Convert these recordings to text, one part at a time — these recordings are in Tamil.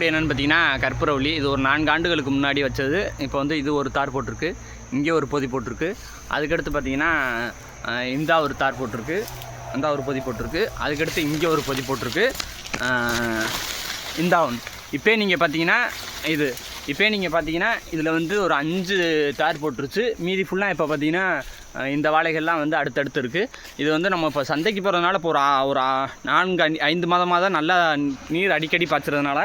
என்னென்னு பார்த்தீங்கன்னா கற்பூரவள்ளி. இது ஒரு 4 ஆண்டுகளுக்கு முன்னாடி வச்சது. இப்போ வந்து இது ஒரு தார் போட்டிருக்கு, இங்கே ஒரு பொதி போட்டிருக்கு. அதுக்கடுத்து பார்த்தீங்கன்னா இந்த ஒரு தார் போட்டிருக்கு, அந்த ஒரு பொதி போட்டிருக்கு. அதுக்கடுத்து இங்கே ஒரு பொதி போட்டிருக்கு. இந்த ஒன்று இப்போ நீங்கள் பார்த்தீங்கன்னா இதில் வந்து ஒரு 5 தார் போட்டுருச்சு. மீதி ஃபுல்லாக இப்போ பார்த்தீங்கன்னா இந்த வாழைகள்லாம் வந்து அடுத்தடுத்து இருக்குது. இது வந்து நம்ம இப்போ சந்தைக்கு போகிறதுனால இப்போ ஒரு 4-5 மாதமாக தான் நல்லா நீர் அடிக்கடி பாய்ச்சறதுனால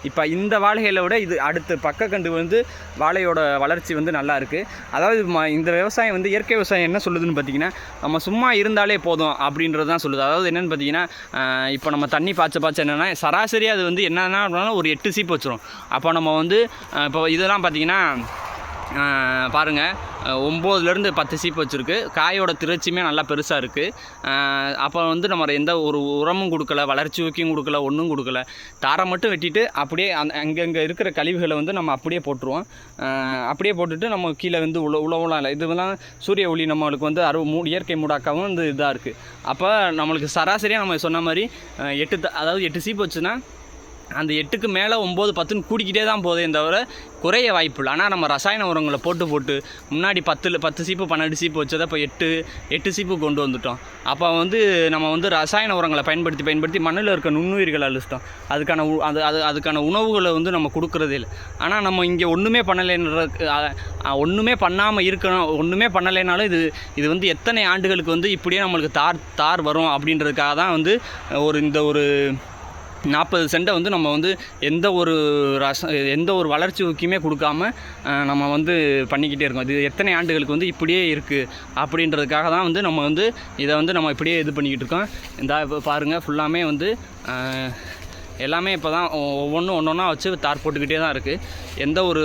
இப்போ இந்த வாழைகளை விட இது அடுத்து பக்கக்கண்டு வந்து வாழையோட வளர்ச்சி வந்து நல்லா இருக்குது. அதாவது இந்த விவசாயம் வந்து இயற்கை விவசாயம் என்ன சொல்லுதுன்னு பார்த்தீங்கன்னா, நம்ம சும்மா இருந்தாலே போதும் அப்படின்றது தான் சொல்லுது. அதாவது என்னென்னு பார்த்தீங்கன்னா, இப்போ நம்ம தண்ணி பாய்ச்ச என்னென்னா சராசரியாக அது வந்து என்னென்னா ஒரு 8 சீப்பு வச்சிரும். அப்போ நம்ம வந்து இப்போ இதெல்லாம் பார்த்தீங்கன்னா பாருங்கள் 9லேருந்து 10 சீப்பு வச்சுருக்கு. காயோட திரட்சியுமே நல்லா பெருசாக இருக்குது. அப்போ வந்து நம்ம எந்த ஒரு உரமும் கொடுக்கல, வளர்ச்சி ஊக்கியும் கொடுக்கல, ஒன்றும் கொடுக்கல. தாரை மட்டும் வெட்டிட்டு அப்படியே அங்கங்கே இருக்கிற கழிவுகளை வந்து நம்ம அப்படியே போட்டுருவோம். அப்படியே போட்டுட்டு நம்ம கீழே வந்து உழவுலாம் இல்லை. இதுவெல்லாம் சூரிய ஒளி நம்மளுக்கு வந்து இயற்கை மூடாக்காவும் வந்து இதாக இருக்குது. அப்போ நம்மளுக்கு சராசரியாக நம்ம சொன்ன மாதிரி 8 சீப்பு வச்சுன்னா அந்த 8க்கு மேலே 9, 10ன்னு கூடிக்கிட்டே தான் போதே தவிர குறைய வாய்ப்பு இல்லை. ஆனால் நம்ம ரசாயன உரங்களை போட்டு முன்னாடி 10 சீப்பு 12 சீப்பு வச்சதை இப்போ 8 சீப்பு கொண்டு வந்துட்டோம். அப்போ வந்து நம்ம வந்து ரசாயன உரங்களை பயன்படுத்தி மண்ணில் இருக்க நுண்ணுயிர்களை அழிச்சிட்டோம். அதுக்கான உணவுகளை வந்து நம்ம கொடுக்குறதே இல்லை. ஆனால் நம்ம இங்கே ஒன்றுமே ஒன்றுமே பண்ணாமல் இருக்கணும். ஒன்றுமே பண்ணலைனாலும் இது வந்து எத்தனை ஆண்டுகளுக்கு வந்து இப்படியே நம்மளுக்கு தார் வரும் அப்படின்றதுக்காக தான் வந்து இந்த ஒரு 40 சென்ட்டை வந்து நம்ம வந்து எந்த ஒரு வளர்ச்சி ஊக்கியுமே கொடுக்காம நம்ம வந்து பண்ணிக்கிட்டே இருக்கோம். இது எத்தனை ஆண்டுகளுக்கு வந்து இப்படியே இருக்குது அப்படின்றதுக்காக தான் வந்து நம்ம வந்து இதை வந்து நம்ம இப்படியே இது பண்ணிக்கிட்டு இருக்கோம். இப்போ பாருங்கள் ஃபுல்லாமே வந்து எல்லாமே இப்போ தான் ஒவ்வொன்றா வச்சு தார் போட்டுக்கிட்டே தான் இருக்குது. எந்த ஒரு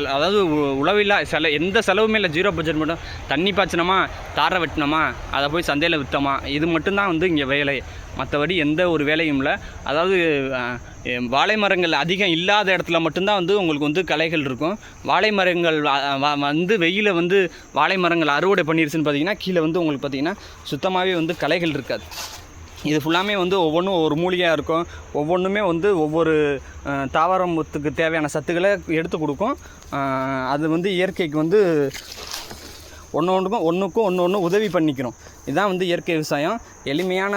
அதாவது உழவில்லா எந்த செலவுமே இல்லை. 0 பட்ஜெட் மட்டும். தண்ணி பாய்ச்சினோமா, தாரை வெட்டினோமா, அதை போய் சந்தையில் விற்றோமா, இது மட்டும்தான் வந்து இங்கே வேலை. மற்றபடி எந்த ஒரு வேலையும் இல்லை. அதாவது வாழை மரங்கள் அதிகம் இல்லாத இடத்துல மட்டும்தான் வந்து உங்களுக்கு வந்து களைகள் இருக்கும். வாழை மரங்கள் வந்து வெயில வந்து வாழை மரங்கள் அறுவடை பண்ணிருச்சுன்னு பார்த்தீங்கன்னா கீழே வந்து உங்களுக்கு பார்த்தீங்கன்னா சுத்தமாகவே வந்து களைகள் இருக்காது. இது ஃபுல்லாமே வந்து ஒவ்வொன்றும் ஒவ்வொரு மூலிகையாக இருக்கும். ஒவ்வொன்றுமே வந்து ஒவ்வொரு தாவரத்துக்கு தேவையான சத்துக்களை எடுத்து கொடுக்கும். அது வந்து இயற்கைக்கு வந்து ஒன்றுக்கும் ஒன்று உதவி பண்ணிக்கணும். இதுதான் வந்து இயற்கை விவசாயம். எளிமையான